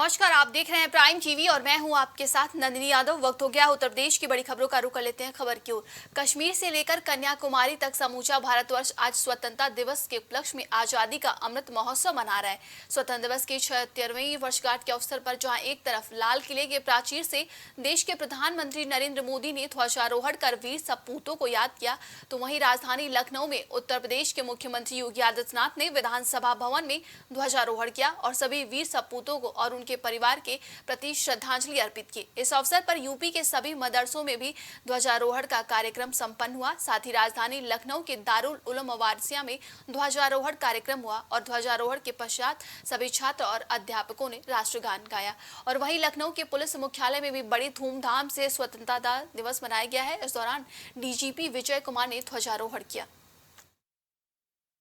नमस्कार, आप देख रहे हैं प्राइम टीवी और मैं हूं आपके साथ नंदिनी यादव। वक्त हो गया उत्तर प्रदेश की बड़ी खबरों का रुख कर लेते हैं। खबर की ओर। कश्मीर से लेकर कन्याकुमारी तक समूचा भारतवर्ष आज स्वतंत्रता दिवस के उपलक्ष्य में आजादी का अमृत महोत्सव मना रहा है। स्वतंत्रता दिवस की 76वीं वर्षगांठ के अवसर पर जहां एक तरफ लाल किले के प्राचीर से देश के प्रधानमंत्री नरेंद्र मोदी ने ध्वजारोहण कर वीर सपूतों को याद किया, तो वहीं राजधानी लखनऊ में उत्तर प्रदेश के मुख्यमंत्री योगी आदित्यनाथ ने विधानसभा भवन में ध्वजारोहण किया और सभी वीर सपूतों को और उनके परिवार के प्रति श्रद्धांजलि अर्पित की। इस अवसर पर यूपी के सभी मदरसों में भी ध्वजारोहण का कार्यक्रम संपन्न हुआ। साथ ही राजधानी लखनऊ के दारुल उलूम वारसिया में ध्वजारोहण कार्यक्रम हुआ और ध्वजारोहण के पश्चात सभी छात्र और अध्यापकों ने राष्ट्रगान गाया। और वहीं लखनऊ के पुलिस मुख्यालय में भी बड़ी धूमधाम से स्वतंत्रता दिवस मनाया गया है। इस दौरान डीजीपी विजय कुमार ने ध्वजारोहण किया।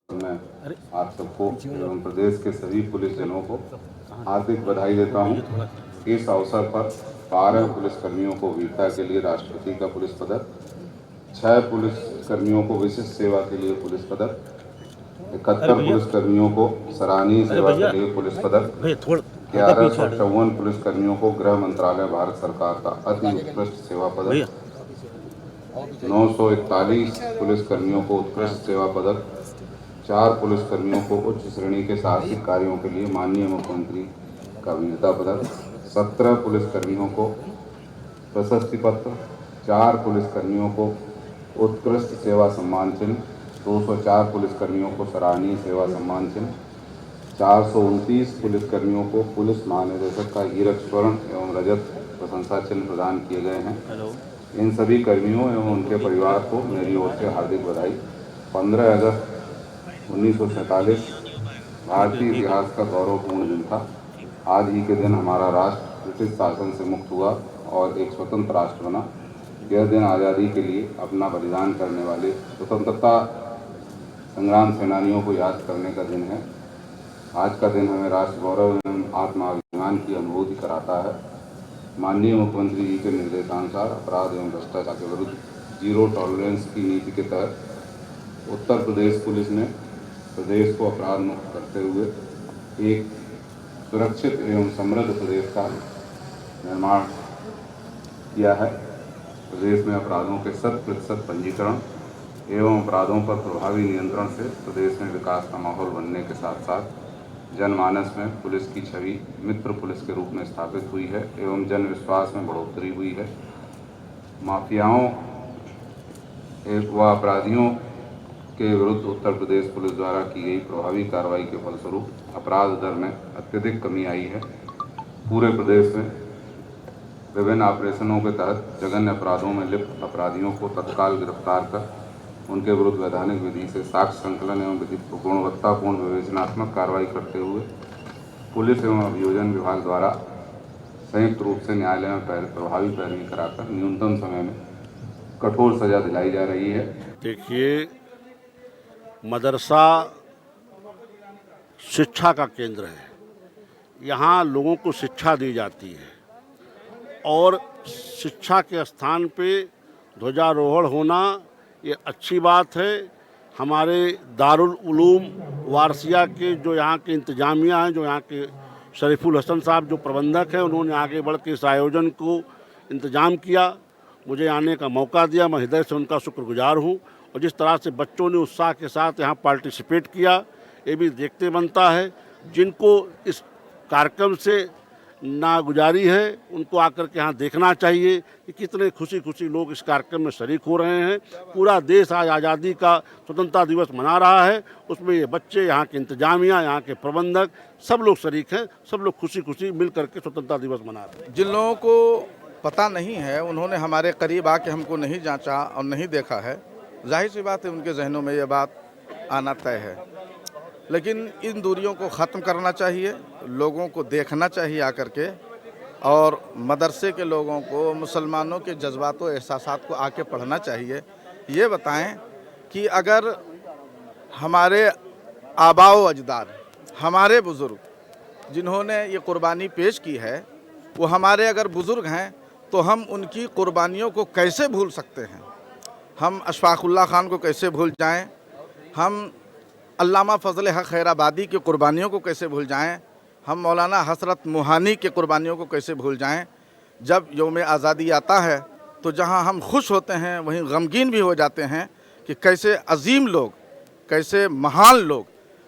मैं आप सबको एवं प्रदेश के सभी पुलिस जनों को हार्दिक बधाई देता हूं। इस अवसर पर 12 पुलिसकर्मियों को वीरता के लिए राष्ट्रपति का पुलिस पदक, 6 पुलिसकर्मियों को विशिष्ट सेवा के लिए पुलिस पदक, 71 पुलिसकर्मियों को सराहनीय सेवा के लिए पुलिस पदक, 1154 पुलिसकर्मियों को गृह मंत्रालय भारत सरकार का अति उत्कृष्ट सेवा पदक, 941 पुलिसकर्मियों को उत्कृष्ट सेवा पदक, 4 पुलिसकर्मियों को उच्च श्रेणी के साहसिक कार्यों के लिए माननीय मुख्यमंत्री का वीरता पदक, 17 पुलिसकर्मियों को प्रशस्ति पत्र, 4 पुलिसकर्मियों को उत्कृष्ट सेवा सम्मान चिन्ह, 204 पुलिसकर्मियों को सराहनीय सेवा सम्मान चिन्ह, 429 पुलिसकर्मियों को पुलिस महानिदेशक का हीरक स्वर्ण एवं रजत प्रशंसा चिन्ह प्रदान किए गए हैं। इन सभी कर्मियों एवं उनके परिवार को मेरी ओर से हार्दिक बधाई। 15 अगस्त 1947 भारतीय इतिहास का गौरवपूर्ण दिन था। आज ही के दिन हमारा राष्ट्र ब्रिटिश शासन से मुक्त हुआ और एक स्वतंत्र राष्ट्र बना। यह दिन आज़ादी के लिए अपना बलिदान करने वाले स्वतंत्रता संग्राम सेनानियों को याद करने का दिन है। आज का दिन हमें राष्ट्र गौरव एवं आत्माभिमान की अनुभूति कराता है। माननीय मुख्यमंत्री जी के निर्देशानुसार अपराध एवं भ्रष्टाचार के विरुद्ध जीरो टॉलरेंस की नीति के तहत उत्तर प्रदेश पुलिस ने प्रदेश को अपराध मुक्त करते हुए एक सुरक्षित एवं समृद्ध प्रदेश का निर्माण किया है। प्रदेश में अपराधों के 100% पंजीकरण एवं अपराधों पर प्रभावी नियंत्रण से प्रदेश में विकास का माहौल बनने के साथ साथ जनमानस में पुलिस की छवि मित्र पुलिस के रूप में स्थापित हुई है एवं जन विश्वास में बढ़ोतरी हुई है। माफियाओं व अपराधियों के विरुद्ध उत्तर प्रदेश पुलिस द्वारा की गई प्रभावी कार्रवाई के फलस्वरूप अपराध दर में अत्यधिक कमी आई है। पूरे प्रदेश में विभिन्न ऑपरेशनों के तहत जघन्य अपराधों में लिप्त अपराधियों को तत्काल गिरफ्तार कर उनके विरुद्ध वैधानिक विधि से साक्ष्य संकलन एवं गुणवत्तापूर्ण विवेचनात्मक कार्रवाई करते हुए पुलिस एवं अभियोजन विभाग द्वारा संयुक्त रूप से न्यायालय में प्रभावी पैरवी कराकर न्यूनतम समय में कठोर सजा दिलाई जा रही है। देखिए, मदरसा शिक्षा का केंद्र है। यहाँ लोगों को शिक्षा दी जाती है और शिक्षा के स्थान पे ध्वजारोहण होना ये अच्छी बात है। हमारे दारुल उलूम वारसिया के जो यहाँ के इंतजामिया हैं, जो यहाँ के शरीफुल हसन साहब जो प्रबंधक हैं, उन्होंने आगे बढ़ के इस आयोजन को इंतजाम किया, मुझे आने का मौका दिया। मैं हृदय से उनका शुक्रगुजार हूँ। और जिस तरह से बच्चों ने उत्साह के साथ यहाँ पार्टिसिपेट किया, ये भी देखते बनता है। जिनको इस कार्यक्रम से नागुजारी है उनको आकर के यहाँ देखना चाहिए कि कितने खुशी खुशी लोग इस कार्यक्रम में शरीक हो रहे हैं। पूरा देश आज आज़ादी का स्वतंत्रता दिवस मना रहा है। उसमें ये बच्चे, यहाँ के इंतजामिया, यहाँ के प्रबंधक, सब लोग शरीक हैं। सब लोग खुशी खुशी मिल करके स्वतंत्रता दिवस मना रहे हैं। जिन लोगों को पता नहीं है, उन्होंने हमारे करीब आके हमको नहीं जांचा और नहीं देखा है, जाहिर सी बात है उनके जहनों में ये बात आना तय है। लेकिन इन दूरियों को ख़त्म करना चाहिए, लोगों को देखना चाहिए आकर के, और मदरसे के लोगों को, मुसलमानों के जज्बात व एहसासात को आके पढ़ना चाहिए। ये बताएं कि अगर हमारे आबाओ अजदाद, हमारे बुज़ुर्ग जिन्होंने ये कुर्बानी पेश की है, वो हमारे अगर बुज़ुर्ग हैं तो हम उनकी कुर्बानियों को कैसे भूल सकते हैं। हम अशफाक़ुल्लाह खान को कैसे भूल जाएं, हम अल्लामा फ़ज़ल हक़ खैराबादी की कुर्बानियों को कैसे भूल जाएं, हम मौलाना हसरत मोहानी के कुर्बानियों को कैसे भूल जाएं। जब यौम आज़ादी आता है तो जहां हम खुश होते हैं वहीं गमगीन भी हो जाते हैं कि कैसे अजीम लोग, कैसे महान लोग,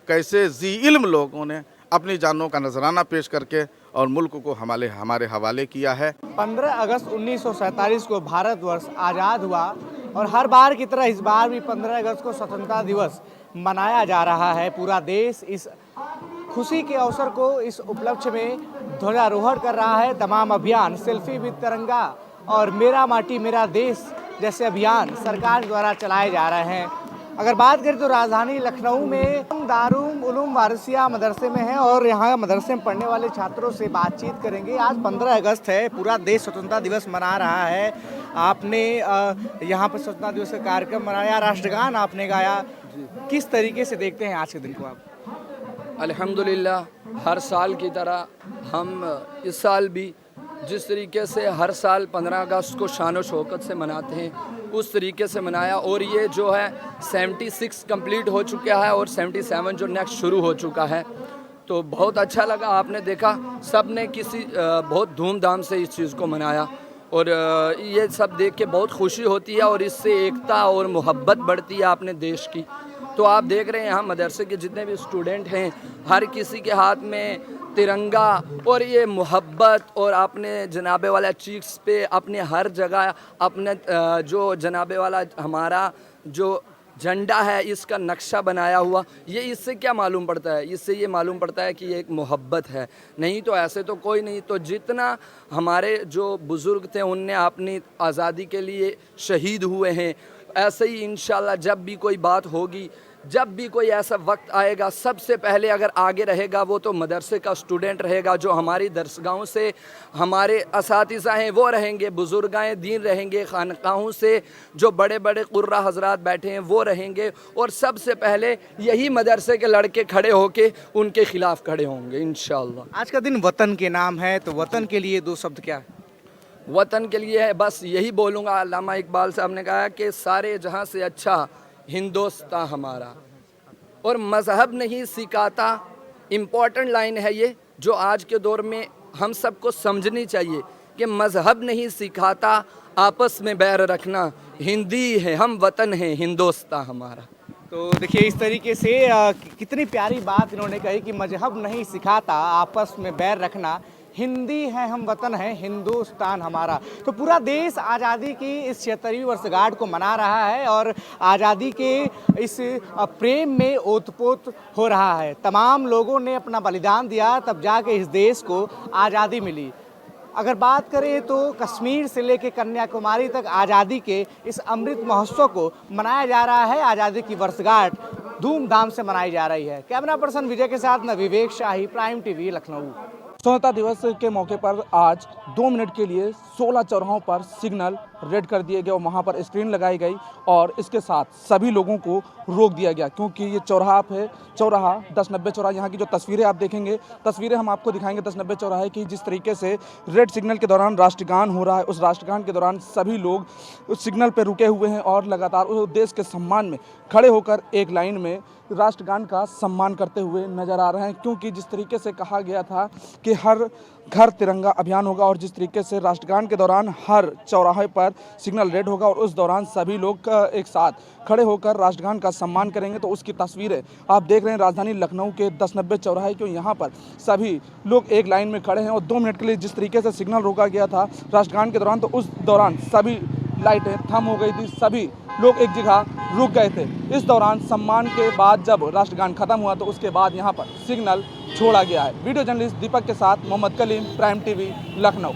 कैसे जी इल्म लोगों ने अपनी जानों का नजराना पेश करके और मुल्क को हमारे हवाले किया है। 15 अगस्त 1947 को भारतवर्ष आज़ाद हुआ और हर बार की तरह इस बार भी 15 अगस्त को स्वतंत्रता दिवस मनाया जा रहा है। पूरा देश इस खुशी के अवसर को, इस उपलक्ष्य में ध्वजारोहण कर रहा है। तमाम अभियान सेल्फी विद तिरंगा और मेरा माटी मेरा देश जैसे अभियान सरकार द्वारा चलाए जा रहे हैं। अगर बात करें तो राजधानी लखनऊ में हम दारुल उलूम वारिसिया मदरसे में हैं और यहाँ मदरसे में पढ़ने वाले छात्रों से बातचीत करेंगे। आज 15 अगस्त है, पूरा देश स्वतंत्रता दिवस मना रहा है। आपने यहाँ पर स्वतंत्रता दिवस का कार्यक्रम मनाया, राष्ट्रगान आपने गाया, किस तरीके से देखते हैं आज के दिन को आप? अल्हम्दुलिल्लाह, हर साल की तरह हम इस साल भी जिस तरीके से हर साल 15 अगस्त को शान शौकत से मनाते हैं उस तरीके से मनाया। और ये जो है 76 कंप्लीट हो चुका है और 77 जो नेक्स्ट शुरू हो चुका है, तो बहुत अच्छा लगा। आपने देखा सब ने बहुत धूमधाम से इस चीज़ को मनाया और ये सब देख के बहुत खुशी होती है और इससे एकता और मोहब्बत बढ़ती है अपने देश की। तो आप देख रहे हैं यहाँ मदरसे के जितने भी स्टूडेंट हैं, हर किसी के हाथ में तिरंगा और ये मोहब्बत और अपने जनाबे वाला चीक्स पे अपने हर जगह अपने जो जनाबे वाला हमारा जो झंडा है इसका नक्शा बनाया हुआ। ये इससे क्या मालूम पड़ता है? इससे ये मालूम पड़ता है कि ये एक मोहब्बत है। नहीं तो ऐसे तो कोई नहीं। तो जितना हमारे जो बुज़ुर्ग थे उनने अपनी आज़ादी के लिए शहीद हुए हैं, ऐसे ही इंशाल्लाह जब भी कोई बात होगी, जब भी कोई ऐसा वक्त आएगा, सबसे पहले अगर आगे रहेगा वो तो मदरसे का स्टूडेंट रहेगा। जो हमारी दरसगाहों से हमारे असातिज़ा हैं वो रहेंगे, बुज़ुर्गाए दीन रहेंगे, खानकाहों से जो बड़े बड़े कुर्रा हजरात बैठे हैं वो रहेंगे और सबसे पहले यही मदरसे के लड़के खड़े होके उनके ख़िलाफ़ खड़े होंगे इंशाअल्लाह। आज का दिन वतन के नाम है, तो वतन के लिए दो शब्द क्या है? वतन के लिए है, बस यही बोलूँगा। अल्लामा इकबाल साहब ने कहा कि सारे जहाँ से अच्छा हिंदुस्तान हमारा, और मज़हब नहीं सिखाता। इम्पॉर्टेंट लाइन है ये जो आज के दौर में हम सबको समझनी चाहिए कि मज़हब नहीं सिखाता आपस में बैर रखना, हिंदी है हम, वतन है हिंदुस्तान हमारा। तो देखिए इस तरीके से कितनी प्यारी बात इन्होंने कही कि मजहब नहीं सिखाता आपस में बैर रखना, हिंदी है हम, वतन है हिंदुस्तान हमारा। तो पूरा देश आज़ादी की इस 76वीं वर्षगांठ को मना रहा है और आज़ादी के इस प्रेम में ओतपोत हो रहा है। तमाम लोगों ने अपना बलिदान दिया तब जाके इस देश को आज़ादी मिली। अगर बात करें तो कश्मीर से लेकर कन्याकुमारी तक आज़ादी के इस अमृत महोत्सव को मनाया जा रहा है। आज़ादी की वर्षगांठ धूमधाम से मनाई जा रही है। कैमरा पर्सन विजय के साथ मैं विवेक शाही, प्राइम टीवी, लखनऊ। स्वतंत्रता दिवस के मौके पर आज 2 मिनट के लिए 16 चौराहों पर सिग्नल रेड कर दिए गए और वहाँ पर स्क्रीन लगाई गई और इसके साथ सभी लोगों को रोक दिया गया, क्योंकि ये चौराहा है, चौराहा 1090 चौराहा। यहाँ की जो तस्वीरें आप देखेंगे, तस्वीरें हम आपको दिखाएंगे 1090 चौराहे की। जिस तरीके से रेड सिग्नल के दौरान राष्ट्रगान हो रहा है, उस राष्ट्रगान के दौरान सभी लोग उस सिग्नल पर रुके हुए हैं और लगातार उस देश के सम्मान में खड़े होकर एक लाइन में राष्ट्रगान का सम्मान करते हुए नजर आ रहे हैं। क्योंकि जिस तरीके से कहा गया था कि हर घर तिरंगा अभियान होगा और जिस तरीके से राष्ट्रगान के दौरान हर चौराहे पर सिग्नल रेड होगा और उस दौरान सभी लोग एक साथ खड़े होकर राष्ट्रगान का सम्मान करेंगे, तो उसकी तस्वीरें आप देख रहे हैं राजधानी लखनऊ के 1090 चौराहे के। यहाँ पर सभी लोग एक लाइन में खड़े हैं और 2 मिनट के लिए जिस तरीके से सिग्नल रोका गया था राष्ट्रगान के दौरान, तो उस दौरान सभी लाइटें थम हो गई थी, सभी लोग एक जगह रुक गए थे। इस दौरान सम्मान के बाद जब राष्ट्रगान खत्म हुआ तो उसके बाद यहाँ पर सिग्नल छोड़ा गया है। वीडियो जर्नलिस्ट दीपक के साथ मोहम्मद कलीम, प्राइम टीवी, लखनऊ।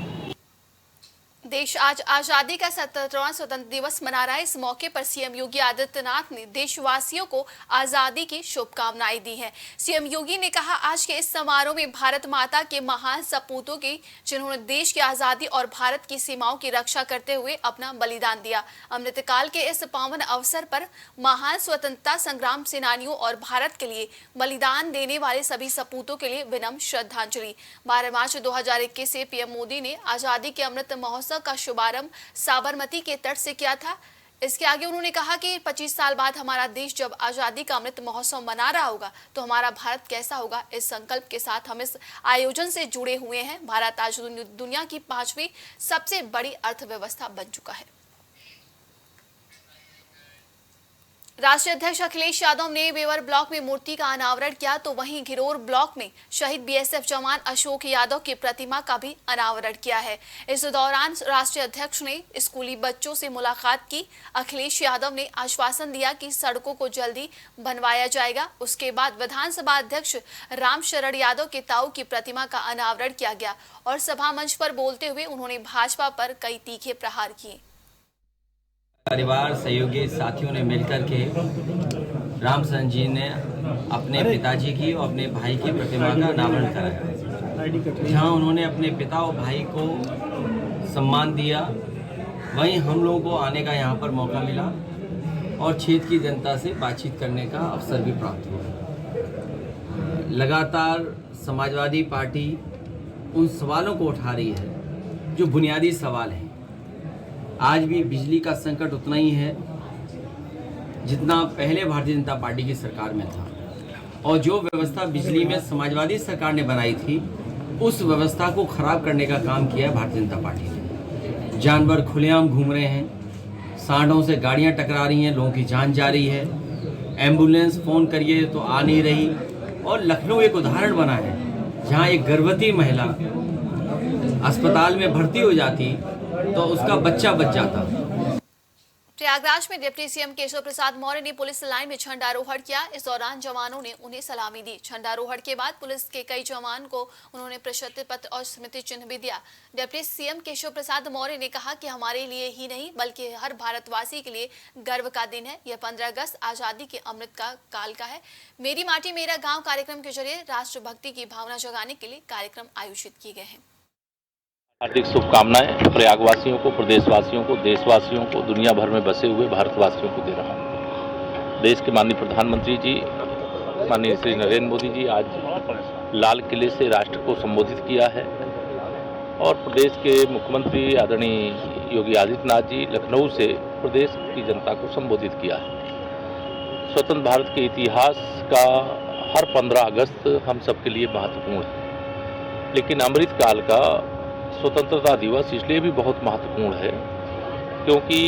देश आज आजादी का 77वां स्वतंत्र दिवस मना रहा है। इस मौके पर सीएम योगी आदित्यनाथ ने देशवासियों को आजादी की शुभकामनाएं दी हैं। सीएम योगी ने कहा, आज के इस समारोह में भारत माता के महान सपूतों की, जिन्होंने देश की आजादी और भारत की सीमाओं की रक्षा करते हुए अपना बलिदान दिया। अमृतकाल के इस पावन अवसर पर महान स्वतंत्रता संग्राम सेनानियों और भारत के लिए बलिदान देने वाले सभी सपूतों के लिए विनम्र श्रद्धांजलि। 12 मार्च 2021 से पीएम मोदी ने आजादी के अमृत महोत्सव का शुभारंभ साबरमती के तट से किया था। इसके आगे उन्होंने कहा कि 25 साल बाद हमारा देश जब आज़ादी का अमृत महोत्सव मना रहा होगा तो हमारा भारत कैसा होगा। इस संकल्प के साथ हम इस आयोजन से जुड़े हुए हैं। भारत आज दुनिया की 5वीं सबसे बड़ी अर्थव्यवस्था बन चुका है। राष्ट्रीय अध्यक्ष अखिलेश यादव ने बेवर ब्लॉक में मूर्ति का अनावरण किया तो वहीं घिरोर ब्लॉक में शहीद बीएसएफ जवान अशोक यादव की प्रतिमा का भी अनावरण किया है। इस दौरान राष्ट्रीय अध्यक्ष ने स्कूली बच्चों से मुलाकात की। अखिलेश यादव ने आश्वासन दिया कि सड़कों को जल्दी बनवाया जाएगा। उसके बाद विधानसभा अध्यक्ष रामशरण यादव के ताऊ की प्रतिमा का अनावरण किया गया और सभा मंच पर बोलते हुए उन्होंने भाजपा पर कई तीखे प्रहार किए। परिवार सहयोगी साथियों ने मिलकर के रामचंद्र जी ने अपने पिताजी की और अपने भाई की प्रतिमा का अनावरण कराया, जहां उन्होंने अपने पिता और भाई को सम्मान दिया। वहीं हम लोगों को आने का यहां पर मौका मिला और क्षेत्र की जनता से बातचीत करने का अवसर भी प्राप्त हुआ। लगातार समाजवादी पार्टी उन सवालों को उठा रही है जो बुनियादी सवाल हैं। आज भी बिजली का संकट उतना ही है जितना पहले भारतीय जनता पार्टी की सरकार में था, और जो व्यवस्था बिजली में समाजवादी सरकार ने बनाई थी उस व्यवस्था को खराब करने का काम किया है भारतीय जनता पार्टी ने। जानवर खुलेआम घूम रहे हैं, सांडों से गाड़ियां टकरा रही हैं, लोगों की जान जा रही है, एम्बुलेंस फ़ोन करिए तो आ नहीं रही। और लखनऊ एक उदाहरण बना है जहां एक गर्भवती महिला अस्पताल में भर्ती हो जाती तो उसका बच्चा बच जाता। प्रयागराज में डिप्टी सीएम केशव प्रसाद मौर्य ने पुलिस लाइन में झंडारोहण किया। इस दौरान जवानों ने उन्हें सलामी दी। झंडारोहण के बाद पुलिस के कई जवान को उन्होंने प्रशस्ति पत्र और स्मृति चिन्ह भी दिया। डिप्टी सीएम केशव प्रसाद मौर्य ने कहा कि हमारे लिए ही नहीं बल्कि हर भारतवासी के लिए गर्व का दिन है। यह 15 अगस्त आजादी के अमृत का काल का है। मेरी माटी मेरा गाँव कार्यक्रम के जरिए राष्ट्रभक्ति की भावना जगाने के लिए कार्यक्रम आयोजित किए गए हैं। हार्दिक शुभकामनाएं प्रयागवासियों को, प्रदेशवासियों को, देशवासियों को, दुनिया भर में बसे हुए भारतवासियों को दे रहा हूं। देश के माननीय प्रधानमंत्री जी, माननीय श्री नरेंद्र मोदी जी आज लाल किले से राष्ट्र को संबोधित किया है और प्रदेश के मुख्यमंत्री आदरणीय योगी आदित्यनाथ जी लखनऊ से प्रदेश की जनता को संबोधित किया है। स्वतंत्र भारत के इतिहास का हर 15 अगस्त हम सबके लिए महत्वपूर्ण है, लेकिन अमृत काल का स्वतंत्रता दिवस इसलिए भी बहुत महत्वपूर्ण है क्योंकि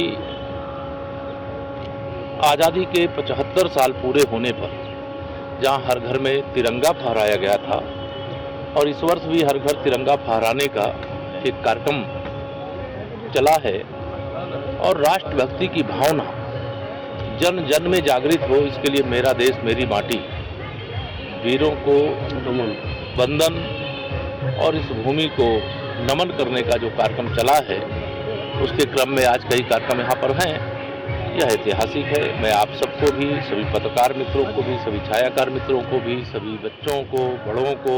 आज़ादी के 75 साल पूरे होने पर जहां हर घर में तिरंगा फहराया गया था और इस वर्ष भी हर घर तिरंगा फहराने का एक कार्यक्रम चला है और राष्ट्रभक्ति की भावना जन जन में जागृत हो, इसके लिए मेरा देश मेरी माटी, वीरों को वंदन और इस भूमि को नमन करने का जो कार्यक्रम चला है उसके क्रम में आज कई कार्यक्रम यहाँ पर हैं। यह ऐतिहासिक है। मैं आप सबको भी, सभी पत्रकार मित्रों को भी, सभी छायाकार मित्रों को भी, सभी बच्चों को, बड़ों को,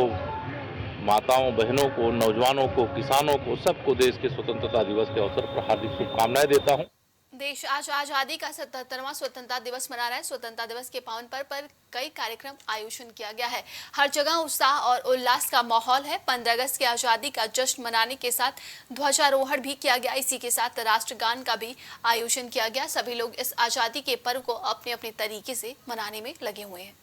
माताओं बहनों को, नौजवानों को, किसानों को, सबको देश के स्वतंत्रता दिवस के अवसर पर हार्दिक शुभकामनाएं देता हूँ। देश आज आजादी का 77वां स्वतंत्रता दिवस मना रहा है। स्वतंत्रता दिवस के पावन पर्व पर कई कार्यक्रम आयोजन किया गया है। हर जगह उत्साह और उल्लास का माहौल है। 15 अगस्त की आजादी का जश्न मनाने के साथ ध्वजारोहण भी किया गया। इसी के साथ राष्ट्रगान का भी आयोजन किया गया। सभी लोग इस आजादी के पर्व को अपने अपने तरीके से मनाने में लगे हुए हैं।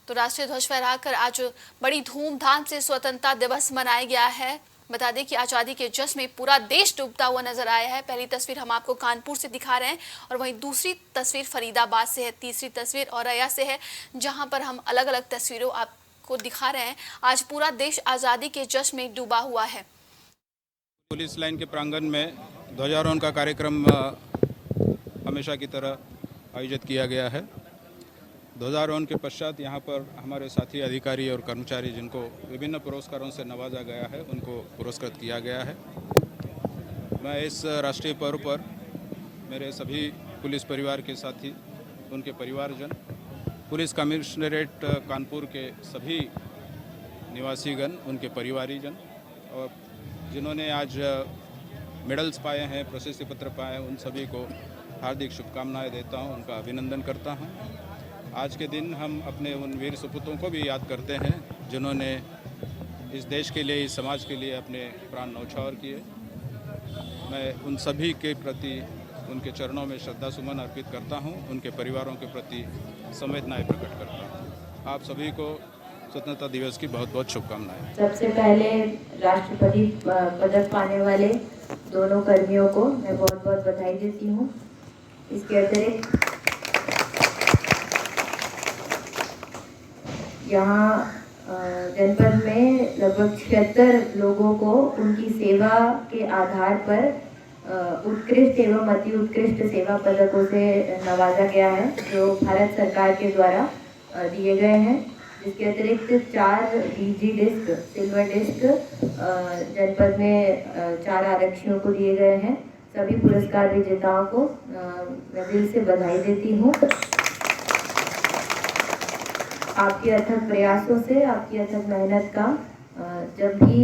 तो राष्ट्रीय ध्वज फहराकर आज बड़ी धूमधाम से स्वतंत्रता दिवस मनाया गया है। बता दें कि आज़ादी के जश्न में पूरा देश डूबता हुआ नजर आया है। पहली तस्वीर हम आपको कानपुर से दिखा रहे हैं और वहीं दूसरी तस्वीर फरीदाबाद से है, तीसरी तस्वीर औरैया से है, जहां पर हम अलग अलग तस्वीरों आपको दिखा रहे हैं। आज पूरा देश आज़ादी के जश्न में डूबा हुआ है। पुलिस लाइन के प्रांगण में ध्वजारोहण का कार्यक्रम हमेशा की तरह आयोजित किया गया है। ध्वजारोहण के पश्चात यहाँ पर हमारे साथी अधिकारी और कर्मचारी जिनको विभिन्न पुरस्कारों से नवाजा गया है उनको पुरस्कृत किया गया है। मैं इस राष्ट्रीय पर्व पर मेरे सभी पुलिस परिवार के साथी, उनके परिवारजन, पुलिस कमिश्नरेट कानपुर के सभी निवासीगण, उनके परिवारीजन और जिन्होंने आज मेडल्स पाए हैं, प्रशस्ति पत्र पाए हैं, उन सभी को हार्दिक शुभकामनाएं देता हूं, उनका अभिनंदन करता हूं। आज के दिन हम अपने उन वीर सपूतों को भी याद करते हैं जिन्होंने इस देश के लिए, इस समाज के लिए अपने प्राण न्यौछावर किए। मैं उन सभी के प्रति उनके चरणों में श्रद्धा सुमन अर्पित करता हूं, उनके परिवारों के प्रति संवेदनाएं प्रकट करता हूं। आप सभी को स्वतंत्रता दिवस की बहुत बहुत शुभकामनाएं। सबसे पहले राष्ट्रपति पदक पाने वाले दोनों कर्मियों को मैं बहुत बहुत बधाई देती हूं। इसके अतिरिक्त यहाँ जनपद में लगभग 76 लोगों को उनकी सेवा के आधार पर उत्कृष्ट एवं अति उत्कृष्ट सेवा पदकों से नवाजा गया है, जो भारत सरकार के द्वारा दिए गए हैं। जिसके अतिरिक्त 4 डीजी डिस्क सिल्वर डिस्क जनपद में 4 आरक्षियों को दिए गए हैं। सभी पुरस्कार विजेताओं को मैं दिल से बधाई देती हूँ। आपके अथक प्रयासों से, आपकी अथक मेहनत का जब भी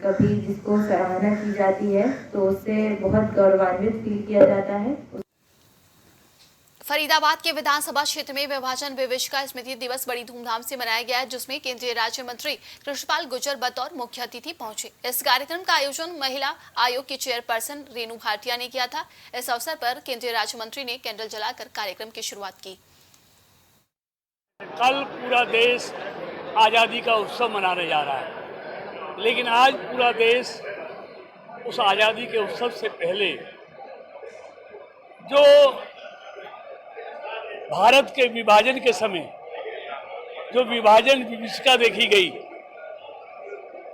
कभी जिसको सराहना की जाती है तो उससे बहुत गौरवान्वित फील किया जाता है। फरीदाबाद के विधानसभा क्षेत्र में विभाजन विभीषिका स्मृति दिवस बड़ी धूमधाम से मनाया गया, जिसमें केंद्रीय राज्य मंत्री कृष्णपाल गुर्जर बतौर मुख्य अतिथि पहुंचे। इस कार्यक्रम का आयोजन महिला आयोग की चेयरपर्सन रेणु भाटिया ने किया था। इस अवसर पर केंद्रीय राज्य मंत्री ने कैंडल जलाकर कार्यक्रम की शुरुआत की। कल पूरा देश आज़ादी का उत्सव मनाने जा रहा है, लेकिन आज पूरा देश उस आज़ादी के उत्सव से पहले जो भारत के विभाजन के समय जो विभाजन विभीषिका देखी गई,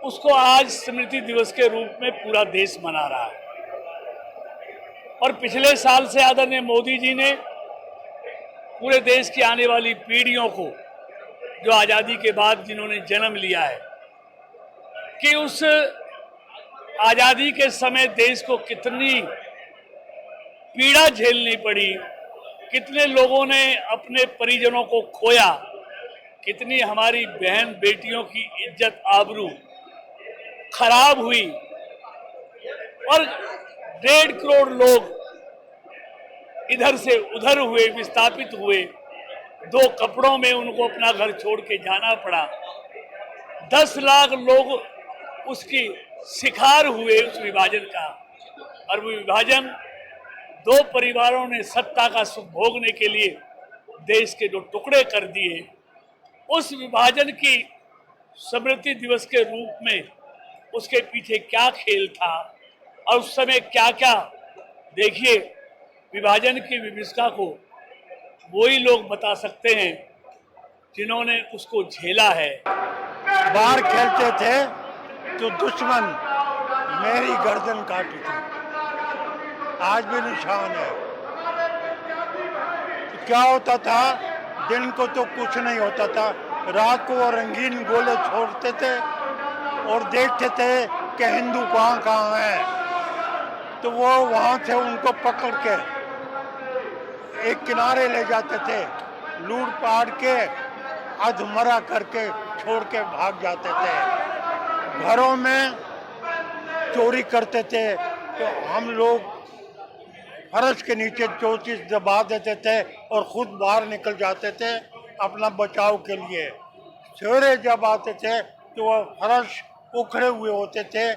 उसको आज स्मृति दिवस के रूप में पूरा देश मना रहा है। और पिछले साल से आदरणीय मोदी जी ने पूरे देश की आने वाली पीढ़ियों को, जो आज़ादी के बाद जिन्होंने जन्म लिया है, कि उस आज़ादी के समय देश को कितनी पीड़ा झेलनी पड़ी, कितने लोगों ने अपने परिजनों को खोया, कितनी हमारी बहन बेटियों की इज्जत आबरू खराब हुई, और 1.5 करोड़ लोग इधर से उधर हुए, विस्थापित हुए। 2 कपड़ों में उनको अपना घर छोड़ के जाना पड़ा। 10 लाख लोग उसकी शिकार हुए उस विभाजन का। और वो विभाजन 2 परिवारों ने सत्ता का सुख भोगने के लिए देश के 2 टुकड़े कर दिए। उस विभाजन की स्मृति दिवस के रूप में उसके पीछे क्या खेल था और उस समय क्या क्या, देखिए, विभाजन की विभीषिका को वही लोग बता सकते हैं जिन्होंने उसको झेला है। बाहर खेलते थे तो दुश्मन मेरी गर्दन काटी थी, आज भी निशान है। तो क्या होता था, दिन को तो कुछ नहीं होता था, रात को वो रंगीन गोले छोड़ते थे और देखते थे कि हिंदू कहाँ कहाँ है, तो वो वहाँ से उनको पकड़ के एक किनारे ले जाते थे, लूट पाट के अधमरा करके छोड़ के भाग जाते थे। घरों में चोरी करते थे तो हम लोग फर्श के नीचे चोटिस दबा देते थे और खुद बाहर निकल जाते थे अपना बचाव के लिए। सवेरे जब आते थे तो वह फर्श उखड़े हुए होते थे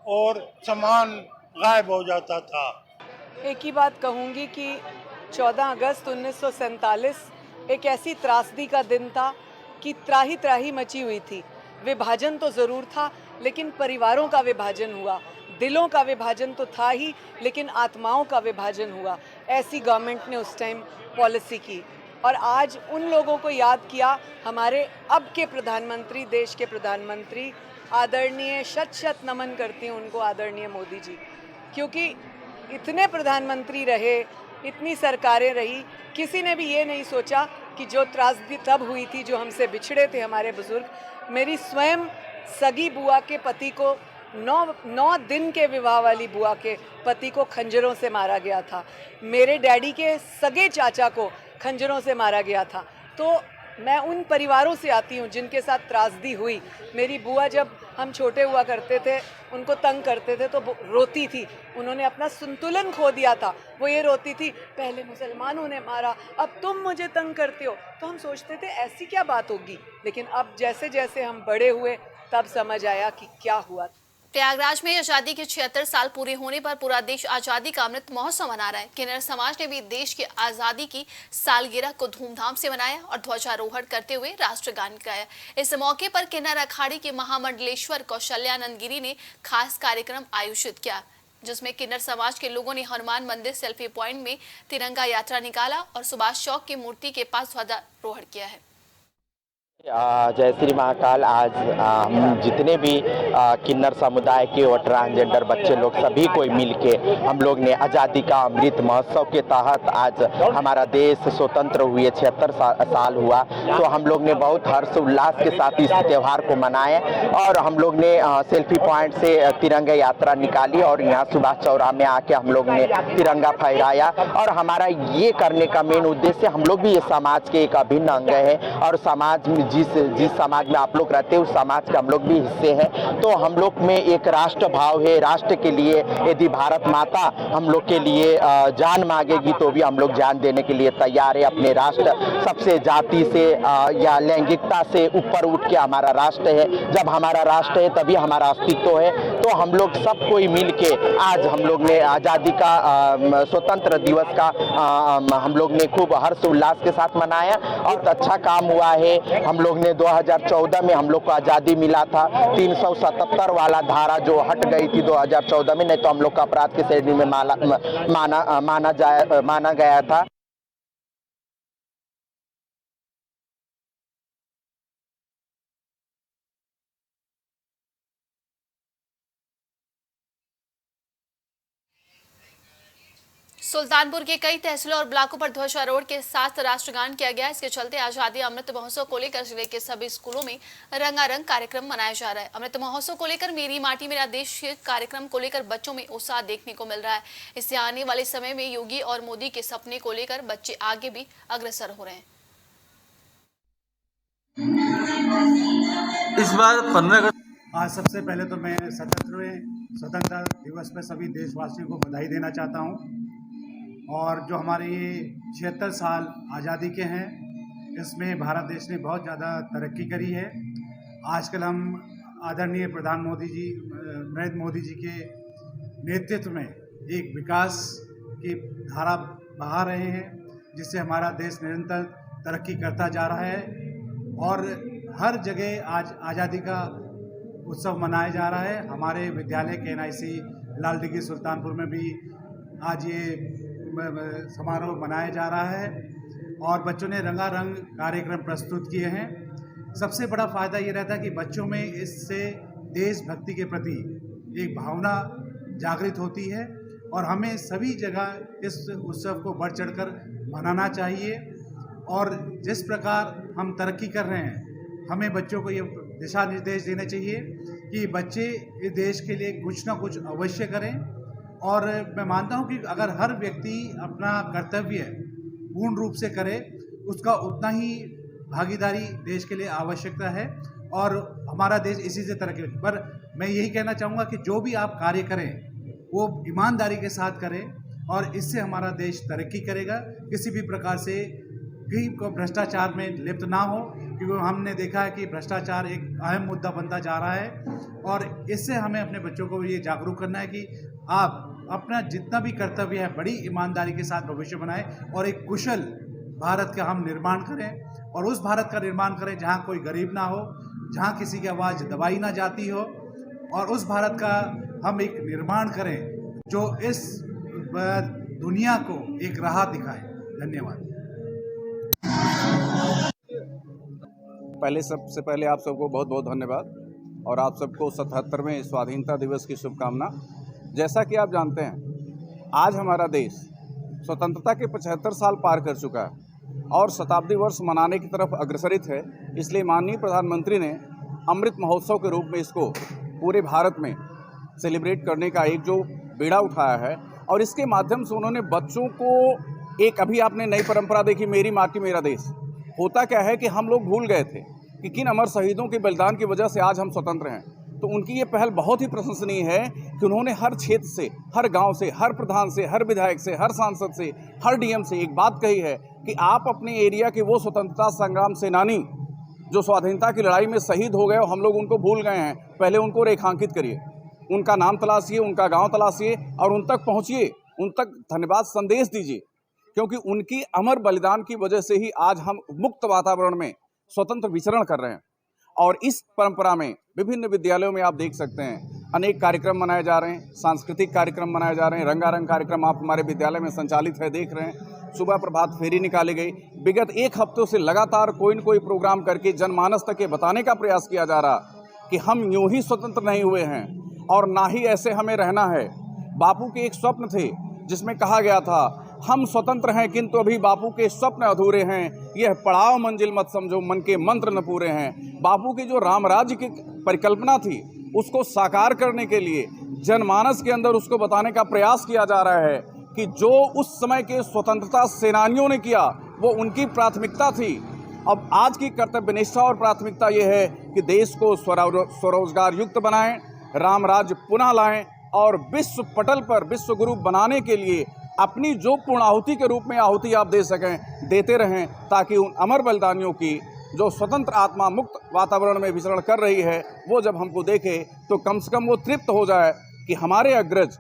और सामान गायब हो जाता था। एक ही बात कहूँगी कि 14 अगस्त 1947 एक ऐसी त्रासदी का दिन था कि त्राही त्राही मची हुई थी। विभाजन तो ज़रूर था, लेकिन परिवारों का विभाजन हुआ, दिलों का विभाजन तो था ही, लेकिन आत्माओं का विभाजन हुआ। ऐसी गवर्नमेंट ने उस टाइम पॉलिसी की और आज उन लोगों को याद किया। हमारे अब के प्रधानमंत्री, देश के प्रधानमंत्री आदरणीय, शत शत नमन करती हूँ उनको, आदरणीय मोदी जी, क्योंकि इतने प्रधानमंत्री रहे, इतनी सरकारें रही, किसी ने भी ये नहीं सोचा कि जो त्रासदी तब हुई थी, जो हमसे बिछड़े थे हमारे बुजुर्ग। मेरी स्वयं सगी बुआ के पति को 9 दिन के विवाह वाली बुआ के पति को खंजरों से मारा गया था। मेरे डैडी के सगे चाचा को खंजरों से मारा गया था। तो मैं उन परिवारों से आती हूँ जिनके साथ त्रासदी हुई। मेरी बुआ जब हम छोटे हुआ करते थे, उनको तंग करते थे तो रोती थी। उन्होंने अपना संतुलन खो दिया था। वो ये रोती थी, पहले मुसलमानों ने मारा, अब तुम मुझे तंग करते हो। तो हम सोचते थे ऐसी क्या बात होगी, लेकिन अब जैसे जैसे हम बड़े हुए तब समझ आया कि क्या हुआ। प्रयागराज में आजादी के 76 साल पूरे होने पर पूरा देश आजादी का अमृत महोत्सव मना रहा है। किन्नर समाज ने भी देश की आजादी की सालगिरह को धूमधाम से मनाया और ध्वजारोहण करते हुए राष्ट्रगान गाया। इस मौके पर किन्नर अखाड़े के महामंडलेश्वर कौशल्यानंद गिरी ने खास कार्यक्रम आयोजित किया, जिसमें किन्नर समाज के लोगों ने हनुमान मंदिर सेल्फी पॉइंट में तिरंगा यात्रा निकाला और सुभाष चौक की मूर्ति के पास ध्वजारोहण किया है। जय श्री महाकाल। आज हम जितने भी किन्नर समुदाय के और ट्रांसजेंडर बच्चे लोग सभी कोई मिलके हम लोग ने आज़ादी का अमृत महोत्सव के तहत आज हमारा देश स्वतंत्र हुए 76 साल हुआ, तो हम लोग ने बहुत हर्ष उल्लास के साथ इस त्यौहार को मनाए और हम लोग ने सेल्फी पॉइंट से तिरंगा यात्रा निकाली और यहाँ सुभाष चौराहे में आके हम लोग ने तिरंगा फहराया। और हमारा ये करने का मेन उद्देश्य, हम लोग भी ये समाज के एक अभिन्न अंग है और समाज में जिस समाज में आप लोग रहते हैं उस समाज के हम लोग भी हिस्से हैं, तो हम लोग में एक राष्ट्र भाव है। राष्ट्र के लिए यदि भारत माता हम लोग के लिए जान मांगेगी तो भी हम लोग जान देने के लिए तैयार है। अपने राष्ट्र सबसे जाति से या लैंगिकता से ऊपर उठ के हमारा राष्ट्र है। जब हमारा राष्ट्र है तभी हमारा अस्तित्व है। तो हम लोग सब कोई मिल के आज हम लोग ने आज़ादी का स्वतंत्र दिवस का हम लोग ने खूब हर्ष उल्लास के साथ मनाया और अच्छा काम हुआ है। हम लोग ने 2014 में हम लोग को आज़ादी मिला था। 377 वाला धारा जो हट गई थी 2014 में, नहीं तो हम लोग का अपराध की श्रेणी में माना गया था। सुल्तानपुर के कई तहसीलों और ब्लॉकों पर ध्वजारोहण के साथ राष्ट्रगान किया गया। इसके चलते आजादी अमृत महोत्सव को लेकर जिले के सभी स्कूलों में रंगारंग कार्यक्रम मनाया जा रहा है। अमृत महोत्सव को लेकर मेरी माटी मेरा देश कार्यक्रम को लेकर बच्चों में उत्साह देखने को मिल रहा है। इससे आने वाले समय में योगी और मोदी के सपने को लेकर बच्चे आगे भी अग्रसर हो रहे हैं। इस बार 15 अगस्त आज सबसे पहले तो मैं 77वें स्वतंत्रता दिवस पर सभी देशवासियों को बधाई देना चाहता हूं। और जो हमारे ये 76 साल आज़ादी के हैं, इसमें भारत देश ने बहुत ज़्यादा तरक्की करी है। आजकल हम आदरणीय नरेंद्र मोदी जी के नेतृत्व में एक विकास की धारा बहा रहे हैं, जिससे हमारा देश निरंतर तरक्की करता जा रहा है और हर जगह आज आज़ादी का उत्सव मनाया जा रहा है। हमारे विद्यालय के NIC लाल डिग्री सुल्तानपुर में भी आज ये समारोह मनाया जा रहा है और बच्चों ने रंगारंग कार्यक्रम प्रस्तुत किए हैं। सबसे बड़ा फ़ायदा ये रहता है कि बच्चों में इससे देशभक्ति के प्रति एक भावना जागृत होती है और हमें सभी जगह इस उत्सव को बढ़ चढ़कर मनाना चाहिए। और जिस प्रकार हम तरक्की कर रहे हैं, हमें बच्चों को ये दिशा निर्देश देने चाहिए कि बच्चे इस देश के लिए कुछ ना कुछ अवश्य करें। और मैं मानता हूं कि अगर हर व्यक्ति अपना कर्तव्य पूर्ण रूप से करे, उसका उतना ही भागीदारी देश के लिए आवश्यकता है और हमारा देश इसी से तरक्की। पर मैं यही कहना चाहूँगा कि जो भी आप कार्य करें वो ईमानदारी के साथ करें और इससे हमारा देश तरक्की करेगा। किसी भी प्रकार से कहीं को भ्रष्टाचार में लिप्त ना हो, क्योंकि हमने देखा है कि भ्रष्टाचार एक अहम मुद्दा बनता जा रहा है और इससे हमें अपने बच्चों को ये जागरूक करना है कि आप अपना जितना भी कर्तव्य है बड़ी ईमानदारी के साथ भविष्य बनाएं और एक कुशल भारत का हम निर्माण करें और उस भारत का निर्माण करें जहां कोई गरीब ना हो, जहां किसी की आवाज़ दबाई ना जाती हो, और उस भारत का हम एक निर्माण करें जो इस दुनिया को एक राह दिखाए। धन्यवाद। सबसे पहले आप सबको बहुत बहुत धन्यवाद और आप सबको 77वें स्वाधीनता दिवस की शुभकामना। जैसा कि आप जानते हैं, आज हमारा देश स्वतंत्रता के 75 साल पार कर चुका है और शताब्दी वर्ष मनाने की तरफ अग्रसरित है। इसलिए माननीय प्रधानमंत्री ने अमृत महोत्सव के रूप में इसको पूरे भारत में सेलिब्रेट करने का एक जो बीड़ा उठाया है और इसके माध्यम से उन्होंने बच्चों को एक, अभी आपने नई परंपरा देखी, मेरी माटी मेरा देश। होता क्या है कि हम लोग भूल गए थे कि किन अमर शहीदों के बलिदान की वजह से आज हम स्वतंत्र हैं। तो उनकी ये पहल बहुत ही प्रशंसनीय है कि उन्होंने हर क्षेत्र से, हर गांव से, हर प्रधान से, हर विधायक से, हर सांसद से, हर DM से एक बात कही है कि आप अपने एरिया के वो स्वतंत्रता संग्राम सेनानी जो स्वाधीनता की लड़ाई में शहीद हो गए और हम लोग उनको भूल गए हैं, पहले उनको रेखांकित करिए। उनका नाम तलाशिए, उनका गांव तलाशिए और उन तक पहुंचिए, उन तक धन्यवाद संदेश दीजिए, क्योंकि उनकी अमर बलिदान की वजह से ही आज हम मुक्त वातावरण में स्वतंत्र विचरण कर रहे हैं। और इस परंपरा में विभिन्न विद्यालयों में आप देख सकते हैं अनेक कार्यक्रम मनाए जा रहे हैं, सांस्कृतिक कार्यक्रम मनाए जा रहे हैं, रंगारंग कार्यक्रम आप हमारे विद्यालय में संचालित है देख रहे हैं। सुबह प्रभात फेरी निकाली गई। विगत एक हफ्तों से लगातार कोई न कोई प्रोग्राम करके जनमानस तक ये बताने का प्रयास किया जा रहा कि हम यूं ही स्वतंत्र नहीं हुए हैं और ना ही ऐसे हमें रहना है। बापू के एक स्वप्न थे जिसमें कहा गया था हम स्वतंत्र हैं किंतु अभी बापू के स्वप्न अधूरे हैं, यह पड़ाव मंजिल मत समझो मन के मंत्र न पूरे हैं। बापू की जो राम राज्य की परिकल्पना थी उसको साकार करने के लिए जनमानस के अंदर उसको बताने का प्रयास किया जा रहा है कि जो उस समय के स्वतंत्रता सेनानियों ने किया वो उनकी प्राथमिकता थी। अब आज की कर्तव्यनिष्ठा और प्राथमिकता ये है कि देश को स्वरोजगार युक्त बनाएं, राम राज्य पुनः लाएं और विश्व पटल पर विश्व गुरु बनाने के लिए अपनी जो पूर्णाहुति के रूप में आहुति आप दे सकें देते रहें, ताकि उन अमर बलिदानियों की जो स्वतंत्र आत्मा मुक्त वातावरण में विचरण कर रही है वो जब हमको देखे तो कम से कम वो तृप्त हो जाए कि हमारे अग्रज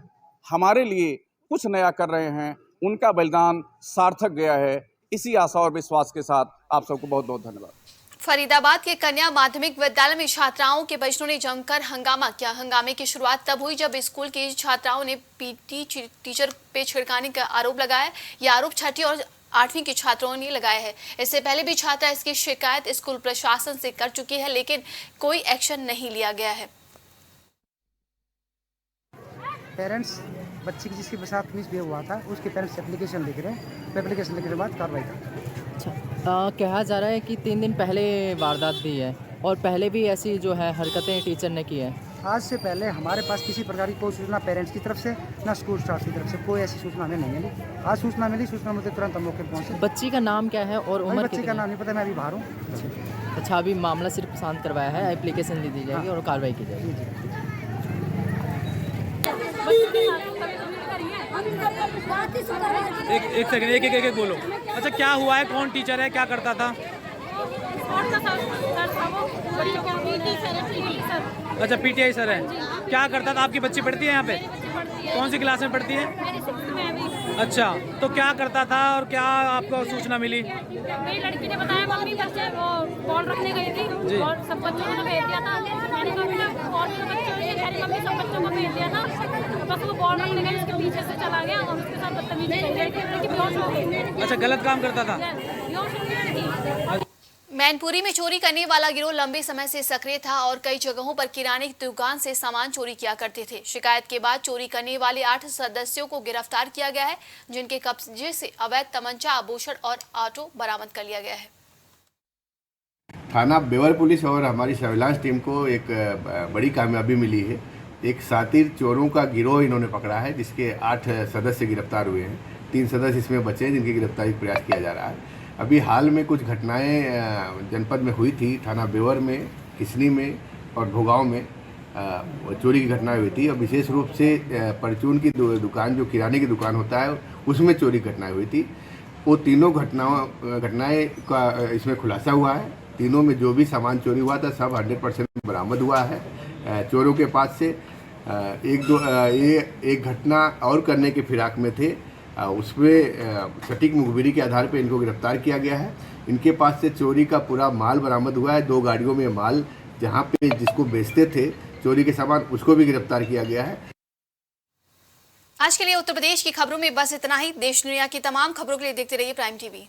हमारे लिए कुछ नया कर रहे हैं, उनका बलिदान सार्थक गया है। इसी आशा और विश्वास के साथ आप सबको बहुत बहुत धन्यवाद। फरीदाबाद के कन्या माध्यमिक विद्यालय में छात्राओं के बच्चों ने जमकर हंगामा किया। हंगामे की शुरुआत तब हुई जब स्कूल की छात्राओं ने पीटी टीचर पे छिड़काने का आरोप लगाया। यह आरोप 6वीं और 8वीं के छात्रों ने लगाया है। इससे पहले भी छात्रा इसकी शिकायत स्कूल प्रशासन से कर चुकी है, लेकिन कोई एक्शन नहीं लिया गया है। पेरेंट्स बच्चे की जिसके साथ मिसबिहेव हुआ था उसके पेरेंट्स एप्लीकेशन लिख रहे हैं, एप्लीकेशन लिखने के बाद कार्रवाई करें। अच्छा, कहा जा रहा है कि 3 दिन पहले वारदात दी है और पहले भी ऐसी जो है हरकतें टीचर ने की है। आज से पहले हमारे पास किसी प्रकार की कोई सूचना पेरेंट्स की तरफ से ना स्कूल स्टाफ की तरफ से कोई ऐसी सूचना हमें नहीं मिली। आज सूचना मिली, सूचना मिलते तुरंत हम मौके पर पहुँचे। बच्ची का नाम क्या है और उम्र बच्ची का नाम नहीं पता, मैं अभी बाहर हूँ। अच्छा, अभी मामला सिर्फ शांत करवाया है, एप्लीकेशन दी जाएगी और कार्रवाई की जाएगी। एक सेकंड, एक बोलो। अच्छा, क्या हुआ है, कौन टीचर है, क्या करता था? अच्छा, पीटीआई सर है। क्या करता था? आपकी बच्ची पढ़ती है यहाँ पे? कौन सी क्लास में पढ़ती है? अच्छा, तो क्या करता था और क्या आपको सूचना मिली? मेरी लड़की ने बताया मम्मी बच्चे वो बॉल रखने गई थी और सब बच्चों को भेज दिया था। मैंने कहा बेटा और बच्चों ने कह मम्मी सब बच्चों को भेज दिया था, बस वो बॉल रखने गई उसके पीछे से चला गया और उसके साथ बदतमीजी कर लड़की बेहोश हो गई। अच्छा, गलत काम करता था? मैनपुरी में चोरी करने वाला गिरोह लंबे समय से सक्रिय था और कई जगहों पर किराने की दुकान से सामान चोरी किया करते थे। शिकायत के बाद चोरी करने वाले 8 सदस्यों को गिरफ्तार किया गया है, जिनके कब्जे से अवैध तमंचा, आभूषण और ऑटो बरामद कर लिया गया है। थाना बेवर पुलिस और हमारी सर्विलांस टीम को एक बड़ी कामयाबी मिली है। एक सातिर चोरों का गिरोह इन्होंने पकड़ा है, जिसके 8 सदस्य गिरफ्तार हुए हैं। 3 सदस्य इसमें बचे हैं, जिनकी गिरफ्तारी प्रयास किया जा रहा है। अभी हाल में कुछ घटनाएं जनपद में हुई थी। थाना बेवर में, किसनी में और भोगांव में चोरी की घटनाएं हुई थी और विशेष रूप से परचून की दुकान, जो किराने की दुकान होता है, उसमें चोरी की घटनाएं हुई थी। वो तीनों घटनाएं का इसमें खुलासा हुआ है। तीनों में जो भी सामान चोरी हुआ था सब 100% बरामद हुआ है चोरों के पास से। एक घटना और करने के फिराक में थे, उसमें सटीक मुखबिरी के आधार पर इनको गिरफ्तार किया गया है। इनके पास से चोरी का पूरा माल बरामद हुआ है। 2 गाड़ियों में माल, जहां पे जिसको बेचते थे चोरी के सामान, उसको भी गिरफ्तार किया गया है। आज के लिए उत्तर प्रदेश की खबरों में बस इतना ही। देश दुनिया की तमाम खबरों के लिए देखते रहिए प्राइम टीवी।